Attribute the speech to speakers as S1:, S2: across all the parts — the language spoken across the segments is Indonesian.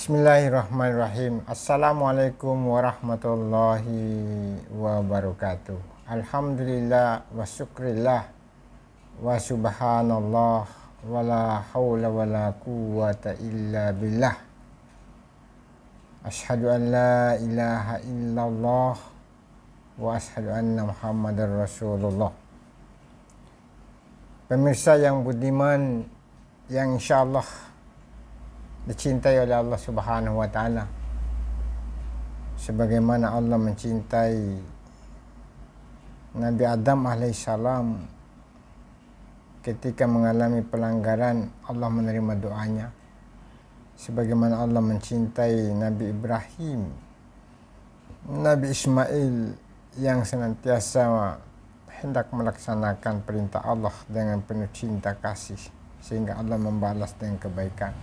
S1: Bismillahirrahmanirrahim. Assalamualaikum warahmatullahi wabarakatuh. Alhamdulillah wa syukrillah wa subhanallah wa la hawla wa la quwwata illa billah. Ashhadu an la ilaha illallah wa ashhadu anna muhammadar rasulullah. Pemirsa yang budiman, yang insyaallah dicintai oleh Allah Subhanahu wa Ta'ala, sebagaimana Allah mencintai Nabi Adam alaihissalam. Ketika mengalami pelanggaran, Allah menerima doanya, sebagaimana Allah mencintai Nabi Ibrahim, Nabi Ismail yang senantiasa hendak melaksanakan perintah Allah dengan penuh cinta kasih, sehingga Allah membalas dengan kebaikan.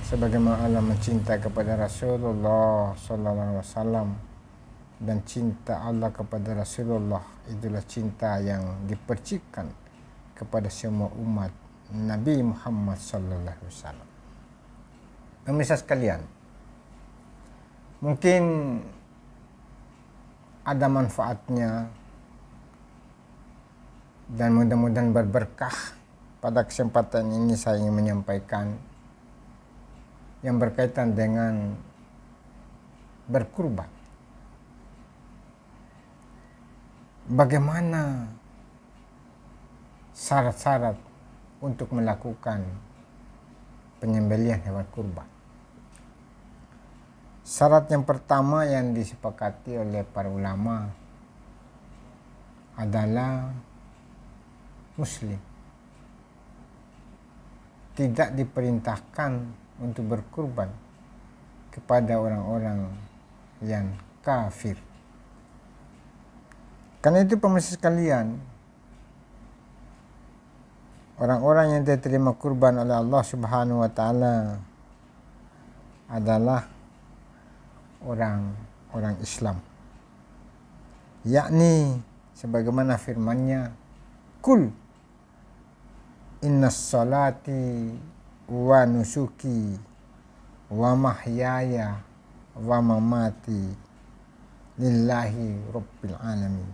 S1: Sebagaimana Allah mencinta kepada Rasulullah sallallahu alaihi wasallam, dan cinta Allah kepada Rasulullah itulah cinta yang dipercikkan kepada semua umat Nabi Muhammad sallallahu alaihi wasallam. Pemirsa sekalian, mungkin ada manfaatnya dan mudah-mudahan berberkah. Pada kesempatan ini saya ingin menyampaikan yang berkaitan dengan berkurban. Bagaimana syarat-syarat untuk melakukan penyembelihan hewan kurban? Syarat yang pertama yang disepakati oleh para ulama adalah Muslim. Tidak diperintahkan untuk berkurban kepada orang-orang yang kafir. Karena itu pemirsa sekalian, orang-orang yang diterima kurban oleh Allah Subhanahu wa Ta'ala adalah orang-orang Islam, yakni sebagaimana firman-Nya, "Kul innas salati wa nusuki wa mahyaya wa mamati lillahi rabbil alamin."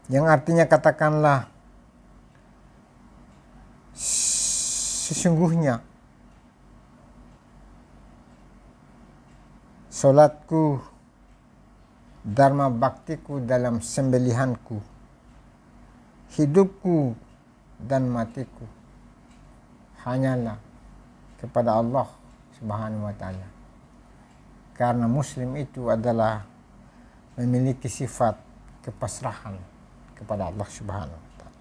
S1: Yang artinya, katakanlah, sesungguhnya salatku, dharma baktiku dalam sembelihanku, hidupku dan matiku hanyalah kepada Allah Subhanahu wa Ta'ala. Karena Muslim itu adalah memiliki sifat kepasrahan kepada Allah Subhanahu wa Ta'ala.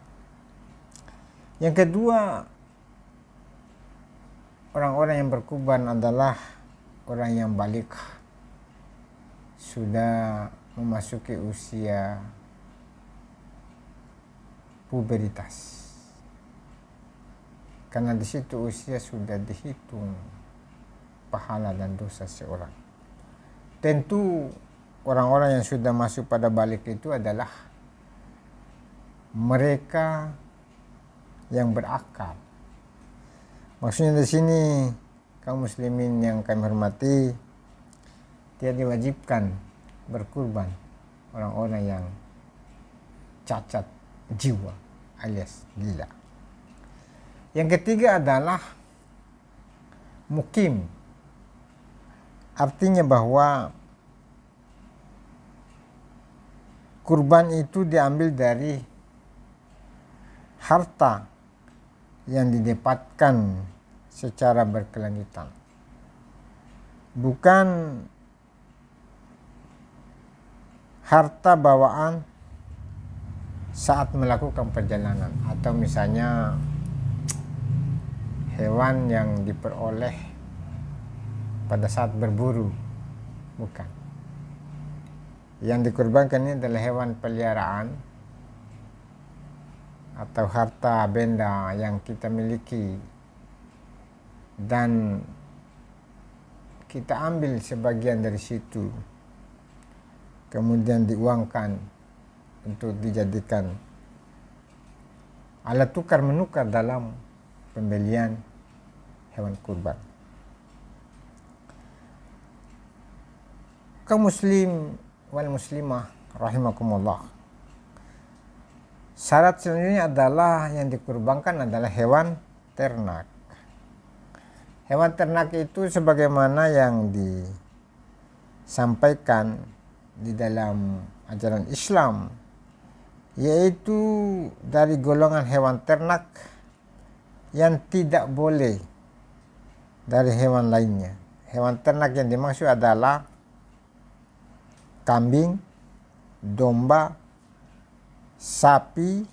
S1: Yang kedua, orang-orang yang berkurban adalah orang yang balik, sudah memasuki usia puberitas. Karena di situ usia sudah dihitung pahala dan dosa seorang. Tentu orang-orang yang sudah masuk pada balik itu adalah mereka yang berakal. Maksudnya di sini, kaum muslimin yang kami hormati, tidak diwajibkan berkurban orang-orang yang cacat jiwa alias gila. Yang ketiga adalah mukim. Artinya bahwa kurban itu diambil dari harta yang didapatkan secara berkelanjutan, bukan harta bawaan saat melakukan perjalanan, atau misalnya hewan yang diperoleh pada saat berburu. Bukan. Yang dikurbankan ini adalah hewan peliharaan atau harta benda yang kita miliki, dan kita ambil sebagian dari situ, kemudian diuangkan untuk dijadikan alat tukar menukar dalam pembelian hewan kurban. Kaum muslim wal muslimah rahimakumullah. Syarat selanjutnya adalah yang dikurbankan adalah hewan ternak. Hewan ternak itu sebagaimana yang disampaikan di dalam ajaran Islam, yaitu dari golongan hewan ternak yang tidak boleh dari hewan lainnya. Hewan ternak yang dimaksud adalah kambing, domba, sapi,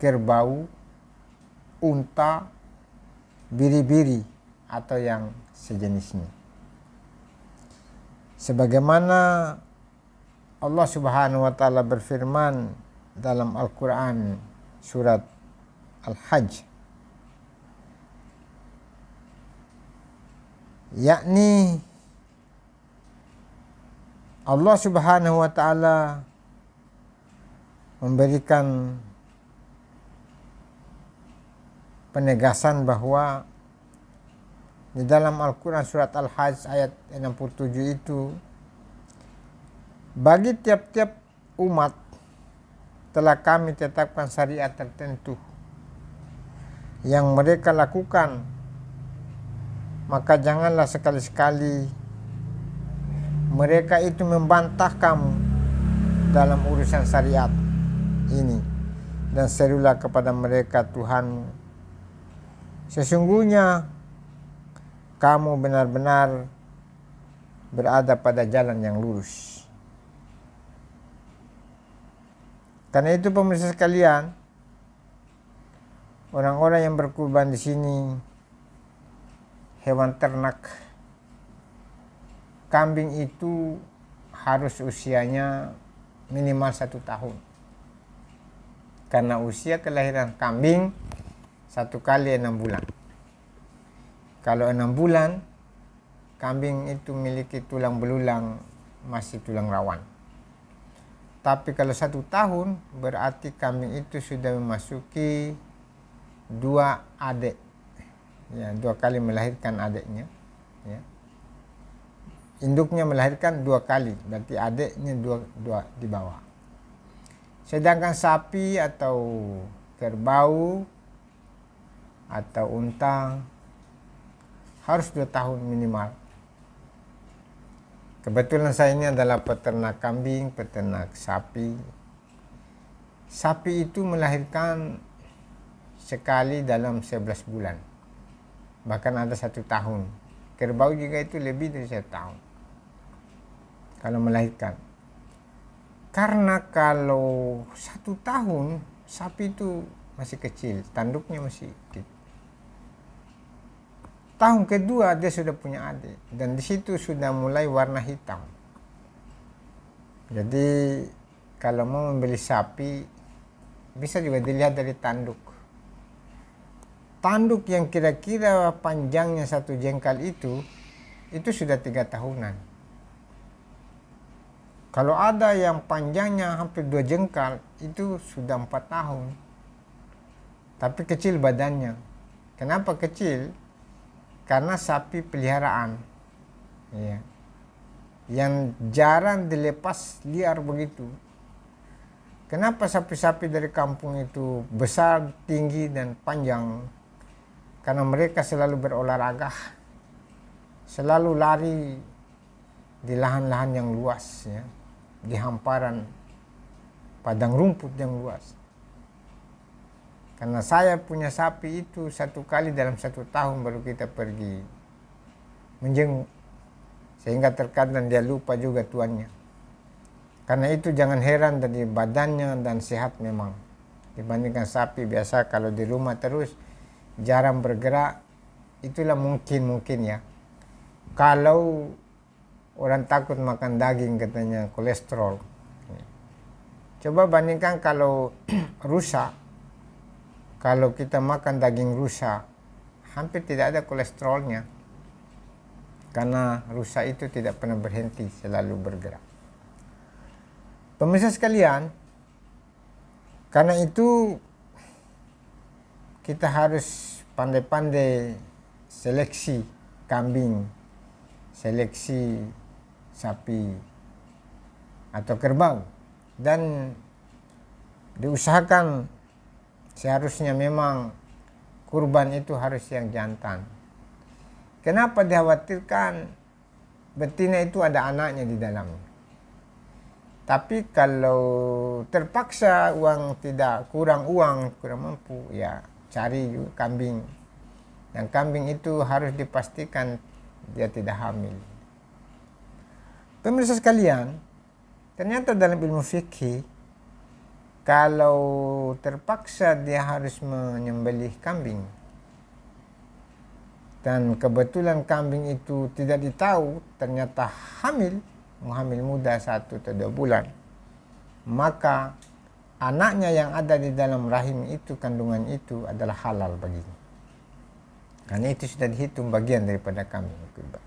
S1: kerbau, unta, biri-biri atau yang sejenisnya. Sebagaimana Allah Subhanahu wa taala berfirman dalam Al-Qur'an surat Al-Hajj, yakni Allah Subhanahu wa taala memberikan penegasan bahwa di dalam Al-Quran surat Al-Hajj ayat 67 itu, bagi tiap-tiap umat telah kami tetapkan syariat tertentu yang mereka lakukan, maka janganlah sekali-sekali mereka itu membantah kamu dalam urusan syariat ini, dan serulah kepada mereka Tuhanmu, sesungguhnya kamu benar-benar berada pada jalan yang lurus. Karena itu pemirsa sekalian, orang-orang yang berkurban di sini hewan ternak, kambing itu harus usianya minimal 1 tahun. Karena usia kelahiran kambing 1 kali 6 bulan. Kalau 6 bulan, kambing itu memiliki tulang belulang, masih tulang rawan. Tapi kalau 1 tahun, berarti kambing itu sudah memasuki 2 adik. Ya, 2 kali melahirkan adiknya. Ya. Induknya melahirkan 2 kali, berarti adiknya 2 di bawah. Sedangkan sapi atau kerbau atau unta harus 2 tahun minimal. Kebetulan saya ini adalah peternak kambing, peternak sapi. Sapi itu melahirkan sekali dalam 11 bulan. Bahkan ada 1 tahun. Kerbau juga itu lebih dari 1 tahun kalau melahirkan. Karena kalau 1 tahun sapi itu masih kecil, tanduknya masih kecil. Tahun kedua dia sudah punya adik, dan di situ sudah mulai warna hitam. Jadi kalau mau membeli sapi bisa juga dilihat dari tanduk. Tanduk yang kira-kira panjangnya 1 jengkal itu sudah 3 tahunan. Kalau ada yang panjangnya hampir 2 jengkal itu sudah 4 tahun. Tapi kecil badannya. Kenapa kecil? Karena sapi peliharaan, ya, yang jarang dilepas liar begitu. Kenapa sapi-sapi dari kampung itu besar, tinggi, dan panjang? Karena mereka selalu berolahraga, selalu lari di lahan-lahan yang luas, ya, di hamparan padang rumput yang luas. Karena saya punya sapi itu 1 kali dalam 1 tahun baru kita pergi menjenguk. Sehingga terkadang dia lupa juga tuannya. Karena itu jangan heran dari badannya dan sehat memang. Dibandingkan sapi biasa kalau di rumah terus jarang bergerak, itulah mungkin ya. Kalau orang takut makan daging katanya kolesterol. Coba bandingkan kalau rusa. Kalau kita makan daging rusa, hampir tidak ada kolesterolnya. Karena rusa itu tidak pernah berhenti, selalu bergerak. Pemirsa sekalian, karena itu kita harus pandai-pandai seleksi kambing, seleksi sapi atau kerbau, dan diusahakan seharusnya memang kurban itu harus yang jantan. Kenapa dikhawatirkan? Betina itu ada anaknya di dalamnya. Tapi kalau terpaksa kurang mampu, ya cari kambing. Dan kambing itu harus dipastikan dia tidak hamil. Pemirsa sekalian, ternyata dalam ilmu fikih, kalau terpaksa dia harus menyembelih kambing, dan kebetulan kambing itu tidak ditahu ternyata hamil muda 1 atau 2 bulan, maka anaknya yang ada di dalam rahim itu, kandungan itu adalah halal baginya, karena itu sudah dihitung bagian daripada kambing kurban.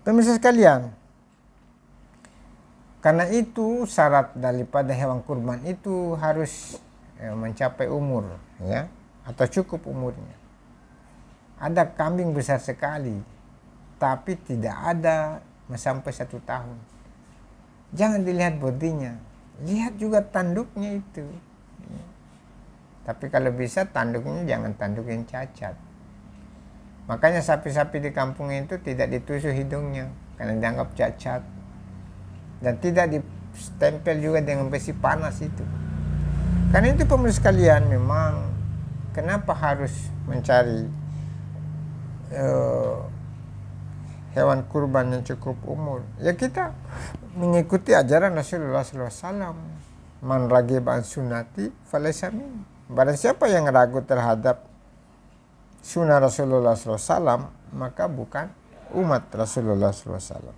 S1: Pemirsa sekalian, karena itu syarat daripada hewan kurban itu harus mencapai umur, ya, atau cukup umurnya. Ada kambing besar sekali, tapi tidak ada sampai 1 tahun. Jangan dilihat bodinya, lihat juga tanduknya itu. Tapi kalau bisa tanduknya jangan tanduk yang cacat. Makanya sapi-sapi di kampung itu tidak ditusuk hidungnya karena dianggap cacat. Dan tidak ditempel juga dengan besi panas itu. Karena itu pemirsa sekalian, memang kenapa harus mencari hewan kurban yang cukup umur? Ya kita mengikuti ajaran Rasulullah SAW. Man ragiba an sunnati falaysa minni. Barang siapa yang ragu terhadap sunnah Rasulullah SAW, maka bukan umat Rasulullah SAW.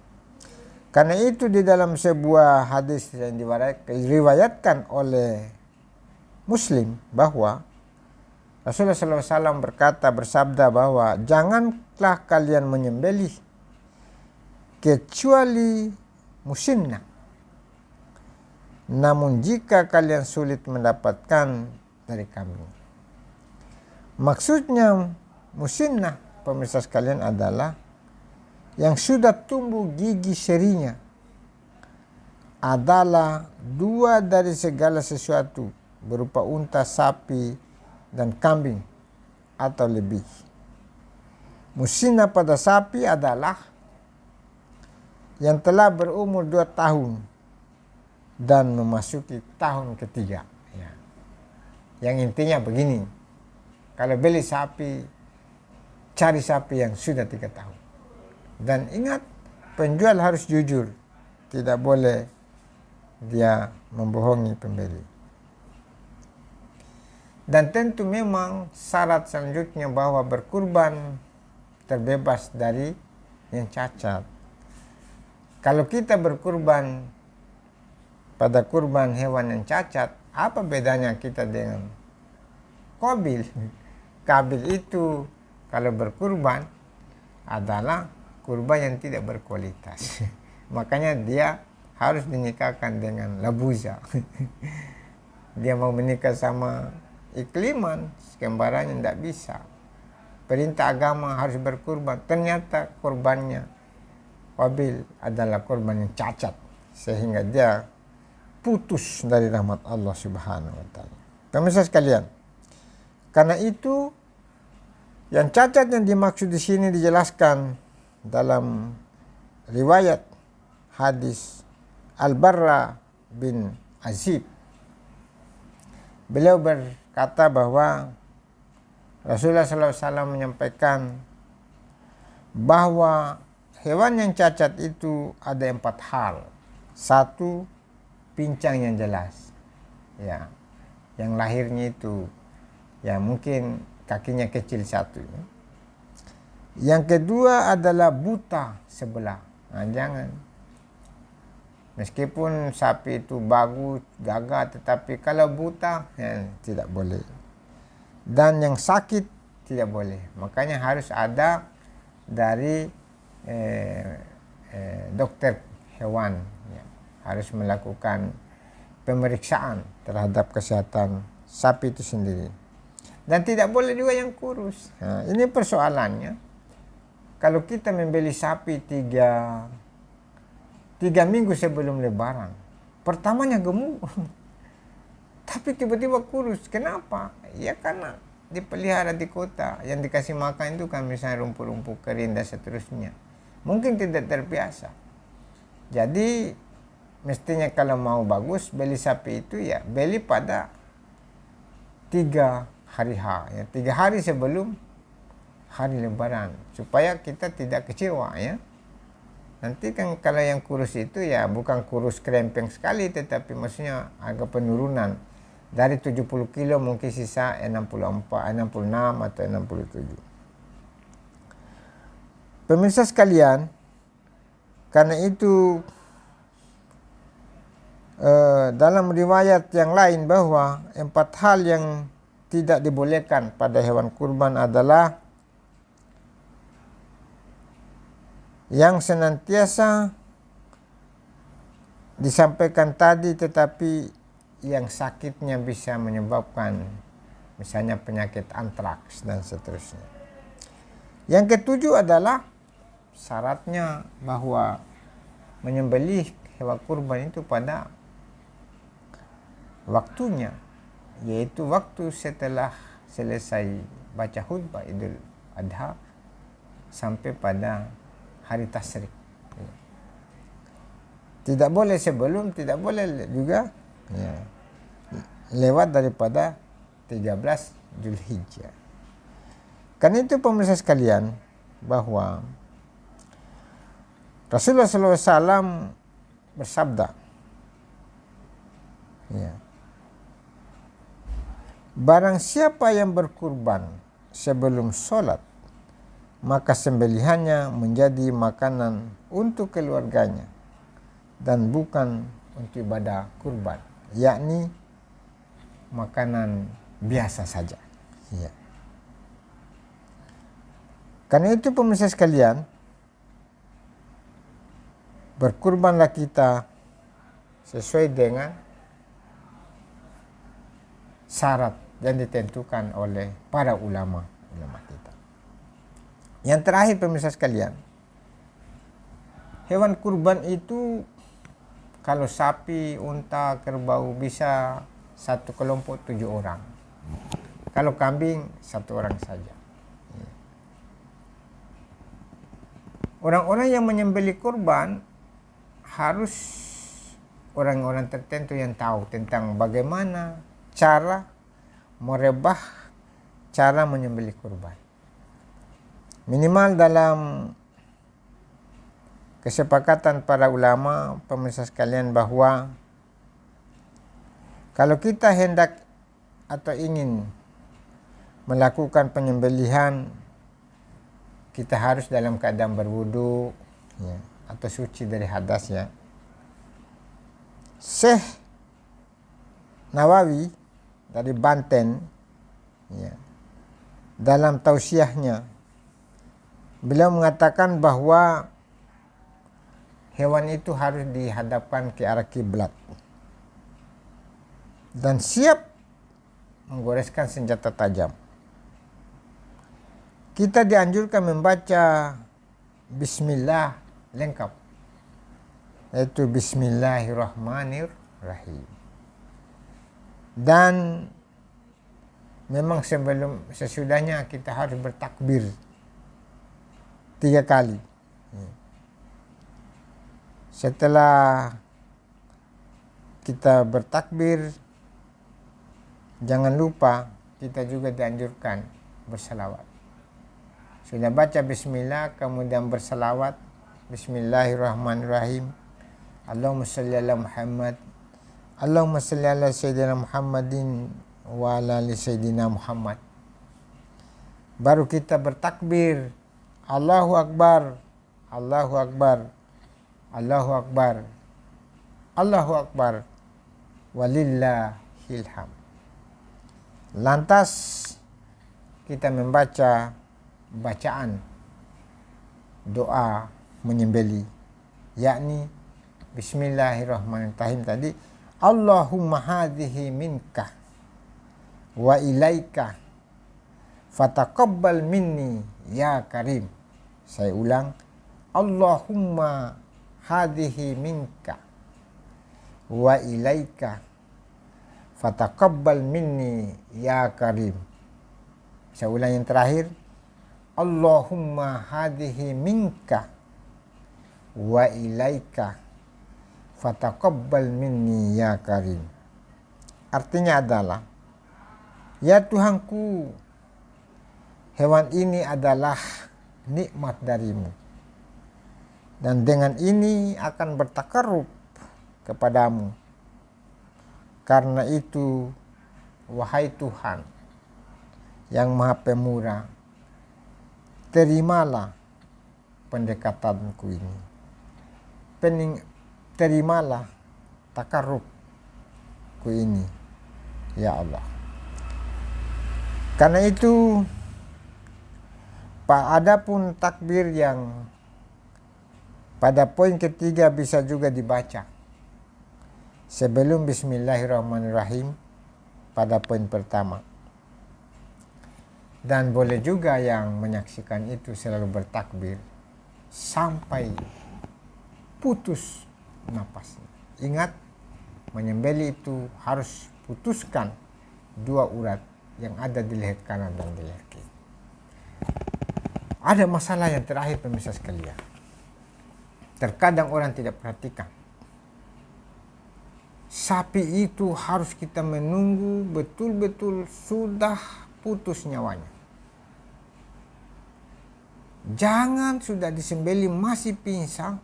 S1: Karena itu di dalam sebuah hadis yang diriwayatkan oleh Muslim bahwa Rasulullah SAW bersabda bahwa janganlah kalian menyembelih kecuali musinnah. Namun jika kalian sulit mendapatkan dari kambing. Maksudnya musinnah, pemirsa sekalian, adalah yang sudah tumbuh gigi serinya, adalah 2 dari segala sesuatu berupa unta, sapi, dan kambing atau lebih. Musinnah pada sapi adalah yang telah berumur 2 tahun dan memasuki tahun ketiga. Ya. Yang intinya begini, kalau beli sapi, cari sapi yang sudah 3 tahun. Dan ingat, penjual harus jujur, tidak boleh dia membohongi pembeli. Dan tentu memang syarat selanjutnya bahwa berkurban terbebas dari yang cacat. Kalau kita berkurban pada kurban hewan yang cacat, apa bedanya kita dengan Qabil? Qabil itu kalau berkurban adalah kurban yang tidak berkualitas. Makanya dia harus dinikahkan dengan labuza. Dia mau menikah sama ikliman, kembarannya tidak bisa. Perintah agama harus berkurban. Ternyata kurbannya Qabil adalah kurban yang cacat, sehingga dia putus dari rahmat Allah Subhanahu wa taala. Pemirsa sekalian, karena itu yang cacat yang dimaksud di sini dijelaskan dalam riwayat hadis Al-Barra bin Azib. Beliau berkata bahwa Rasulullah SAW menyampaikan bahwa hewan yang cacat itu ada 4 hal. 1, pincang yang jelas, ya, yang lahirnya itu ya mungkin kakinya kecil 1. Yang kedua adalah buta sebelah. Nah, jangan. Meskipun sapi itu bagus, gagah, tetapi kalau buta, ya, tidak boleh. Dan yang sakit tidak boleh. Makanya harus ada dari dokter hewan. Ya. Harus melakukan pemeriksaan terhadap kesehatan sapi itu sendiri. Dan tidak boleh juga yang kurus. Nah, ini persoalannya. Kalau kita membeli sapi tiga minggu sebelum lebaran, pertamanya gemuk, tapi tiba-tiba kurus. Kenapa? Ya karena dipelihara di kota, yang dikasih makan itu kan misalnya rumput-rumput kering dan seterusnya. Mungkin tidak terbiasa. Jadi mestinya kalau mau bagus beli sapi itu ya beli pada 3 hari H, ya 3 hari sebelum hari lebaran, supaya kita tidak kecewa ya. Nanti kan kalau yang kurus itu ya bukan kurus krempeng sekali, tetapi maksudnya agak penurunan. Dari 70 kilo mungkin sisa 64, 66 atau 67. Pemirsa sekalian, karena itu dalam riwayat yang lain bahwa 4 hal yang tidak dibolehkan pada hewan kurban adalah yang senantiasa disampaikan tadi, tetapi yang sakitnya bisa menyebabkan misalnya penyakit antraks dan seterusnya. Yang ketujuh adalah syaratnya bahwa menyembelih hewan kurban itu pada waktunya, yaitu waktu setelah selesai baca khutbah Idul Adha sampai pada hari tasyrik. Tidak boleh sebelum, tidak boleh juga ya, lewat daripada 13 Zulhijjah. Karena itu pemirsa sekalian, bahwa Rasulullah SAW bersabda, ya, barang siapa yang berkurban sebelum sholat, maka sembelihannya menjadi makanan untuk keluarganya dan bukan untuk ibadah kurban, yakni makanan biasa saja. Ya. Karena itu pemirsa sekalian, berkurbanlah kita sesuai dengan syarat yang ditentukan oleh para ulama kita. Yang terakhir pemirsa sekalian, hewan kurban itu kalau sapi, unta, kerbau bisa satu kelompok 7 orang. Kalau kambing 1 orang saja. Orang-orang yang menyembelih kurban harus orang-orang tertentu yang tahu tentang bagaimana cara merebah, cara menyembelih kurban. Minimal dalam kesepakatan para ulama, pemirsa sekalian, bahwa kalau kita hendak atau ingin melakukan penyembelihan, kita harus dalam keadaan berwudu ya, atau suci dari hadas ya. Syekh Nawawi dari Banten ya, dalam tausiahnya beliau mengatakan bahwa hewan itu harus dihadapkan ke arah kiblat dan siap menggoreskan senjata tajam. Kita dianjurkan membaca Bismillah lengkap, yaitu Bismillahirrahmanirrahim. Dan memang sesudahnya kita harus bertakbir 3 kali. Setelah kita bertakbir, jangan lupa kita juga dianjurkan bersalawat. Sudah baca bismillah, kemudian bersalawat, Bismillahirrahmanirrahim, Allahumma salli ala Muhammad, Allahumma salli ala Sayyidina Muhammadin wa ala ali Sayyidina Muhammad. Baru kita bertakbir, Allahu Akbar, Allahu Akbar, Allahu Akbar, Allahu Akbar, walillahil hamd. Lantas kita membaca bacaan doa menyembelih, yakni Bismillahirrahmanirrahim tadi, Allahumma hadhihi minka wa ilaika fataqabbal minni ya karim. Saya ulang, Allahumma hadhihi minka wa ilaika fataqabbal minni ya karim. Saya ulang yang terakhir, Allahumma hadhihi minka wa ilaika fataqabbal minni ya karim. Artinya adalah, ya Tuhanku, hewan ini adalah nikmat darimu, dan dengan ini akan bertakarrub kepadamu. Karena itu, wahai Tuhan yang Maha Pemurah, terimalah pendekatanku ini. Terimalah takarrubku ini, ya Allah. Karena itu, adapun takbir yang pada poin ketiga bisa juga dibaca sebelum Bismillahirrahmanirrahim pada poin pertama. Dan boleh juga yang menyaksikan itu selalu bertakbir sampai putus napasnya. Ingat, menyembelih itu harus putuskan dua urat yang ada di leher kanan dan di leher kiri. Ada masalah yang terakhir pemirsa sekalian. Terkadang orang tidak perhatikan. Sapi itu harus kita menunggu betul-betul sudah putus nyawanya. Jangan sudah disembelih masih pingsan,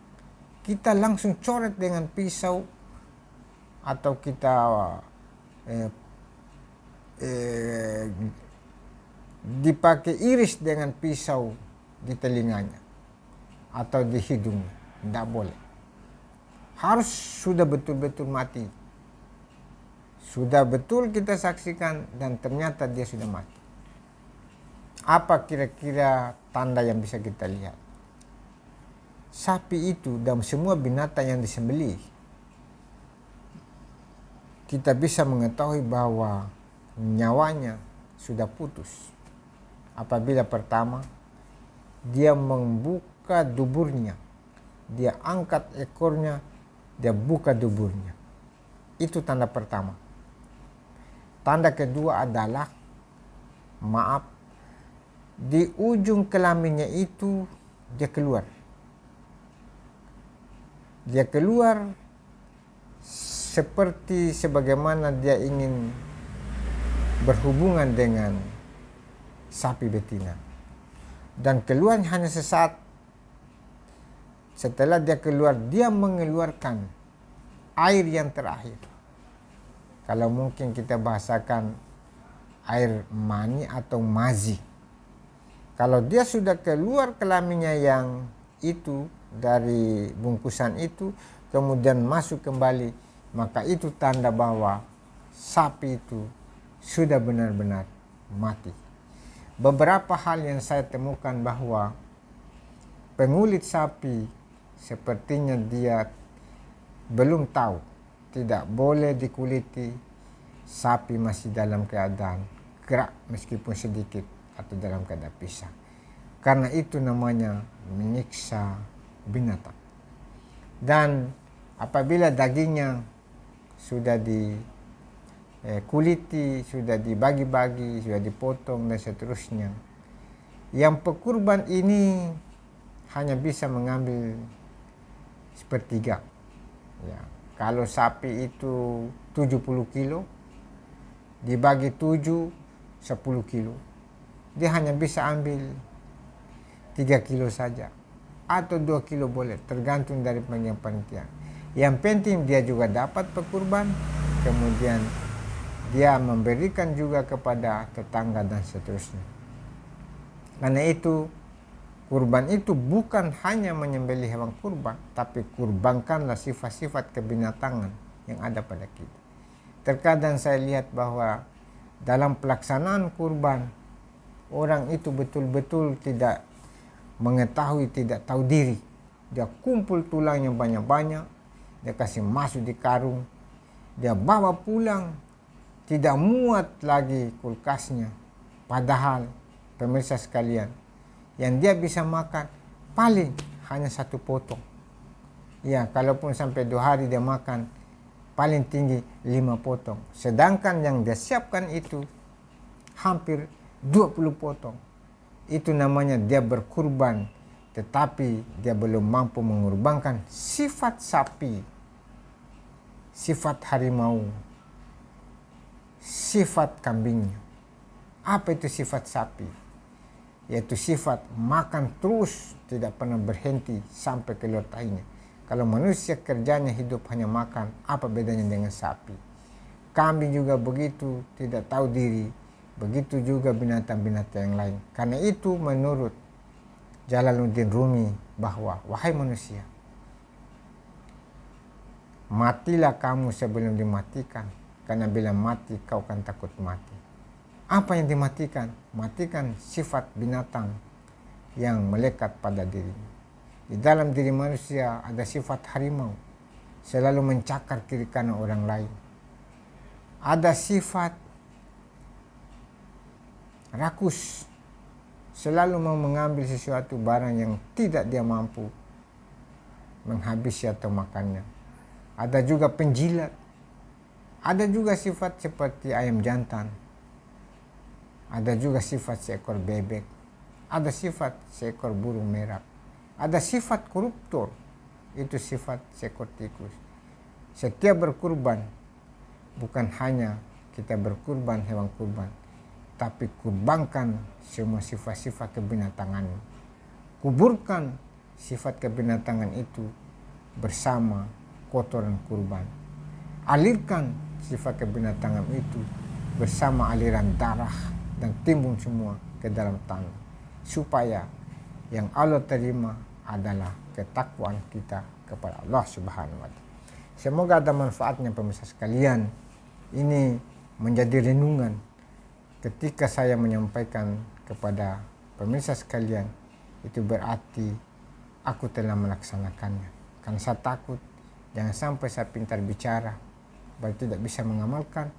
S1: kita langsung coret dengan pisau atau kita dipakai iris dengan pisau di telinganya atau di hidungnya. Tidak boleh. Harus sudah betul-betul mati. Sudah betul kita saksikan dan ternyata dia sudah mati. Apa kira-kira tanda yang bisa kita lihat? Sapi itu dan semua binatang yang disembelih, kita bisa mengetahui bahwa nyawanya sudah putus. Apabila pertama, dia membuka duburnya, dia angkat ekornya, dia buka duburnya. Itu tanda pertama. Tanda kedua adalah, di ujung kelaminnya itu dia keluar. Dia keluar seperti sebagaimana dia ingin berhubungan dengan sapi betina. Dan keluar hanya sesaat. Setelah dia keluar, dia mengeluarkan air yang terakhir. Kalau mungkin kita bahasakan air mani atau mazi. Kalau dia sudah keluar kelaminnya yang itu dari bungkusan itu, kemudian masuk kembali, maka itu tanda bahwa sapi itu sudah benar-benar mati. Beberapa hal yang saya temukan bahwa pengulit sapi sepertinya dia belum tahu tidak boleh dikuliti sapi masih dalam keadaan gerak meskipun sedikit atau dalam keadaan pisang. Karena itu namanya menyiksa binatang. Dan apabila dagingnya sudah dikuliti, sudah dibagi-bagi, sudah dipotong dan seterusnya, yang pekurban ini hanya bisa mengambil sepertiga. Ya, kalau sapi itu 70 kilo, dibagi 7, 10 kilo. Dia hanya bisa ambil 3 kilo saja. Atau 2 kilo boleh, tergantung dari panitia. Yang penting dia juga dapat pekurban, kemudian dia memberikan juga kepada tetangga dan seterusnya. Karena itu, kurban itu bukan hanya menyembelih hewan kurban, tapi kurbankanlah sifat-sifat kebinatangan yang ada pada kita. Terkadang saya lihat bahwa dalam pelaksanaan kurban, orang itu betul-betul tidak mengetahui, tidak tahu diri. Dia kumpul tulang yang banyak-banyak, dia kasih masuk di karung, dia bawa pulang, tidak muat lagi kulkasnya. Padahal pemirsa sekalian, yang dia bisa makan paling hanya 1 potong. Ya, kalaupun sampai 2 hari dia makan, paling tinggi 5 potong. Sedangkan yang dia siapkan itu hampir 20 potong. Itu namanya dia berkurban, tetapi dia belum mampu mengorbankan sifat sapi, sifat harimau, sifat kambingnya. Apa itu sifat sapi? Yaitu sifat makan terus, tidak pernah berhenti sampai keluar tahinya. Kalau manusia kerjanya hidup hanya makan, apa bedanya dengan sapi? Kambing juga begitu, tidak tahu diri. Begitu juga binatang-binatang yang lain. Karena itu menurut Jalaluddin Rumi bahwa, wahai manusia, matilah kamu sebelum dimatikan, karena bila mati kau akan takut mati. Apa yang dimatikan? Matikan sifat binatang yang melekat pada dirinya. Di dalam diri manusia ada sifat harimau, selalu mencakar kiri kanan orang lain. Ada sifat rakus, selalu mau mengambil sesuatu barang yang tidak dia mampu menghabisi atau makannya. Ada juga penjilat. Ada juga sifat seperti ayam jantan. Ada juga sifat seekor bebek. Ada sifat seekor burung merah. Ada sifat koruptor. Itu sifat seekor tikus. Setiap berkurban, bukan hanya kita berkurban hewan kurban, tapi kurbankan semua sifat-sifat kebinatangan. Kuburkan sifat kebinatangan itu bersama kotoran kurban. Alirkan sifat kebinatangan itu bersama aliran darah dan timbun semua ke dalam tanah. Supaya yang Allah terima adalah ketakwaan kita kepada Allah Subhanahu wa Ta'ala. Semoga ada manfaatnya pemirsa sekalian. Ini menjadi renungan ketika saya menyampaikan kepada pemirsa sekalian, itu berarti aku telah melaksanakannya. Karena saya takut jangan sampai saya pintar bicara baru tidak bisa mengamalkan.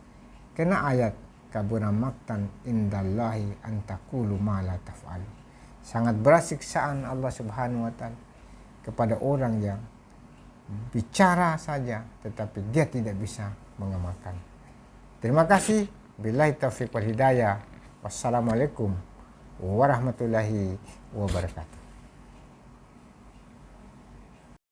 S1: Kena ayat kabura maktan indallahi antakulu ma la taf'alu. Sangat berat siksaan Allah Subhanahu wa Ta'ala kepada orang yang bicara saja tetapi dia tidak bisa mengamalkan. Terima kasih. Billahi taufiq wal hidayah. Wassalamualaikum warahmatullahi wabarakatuh.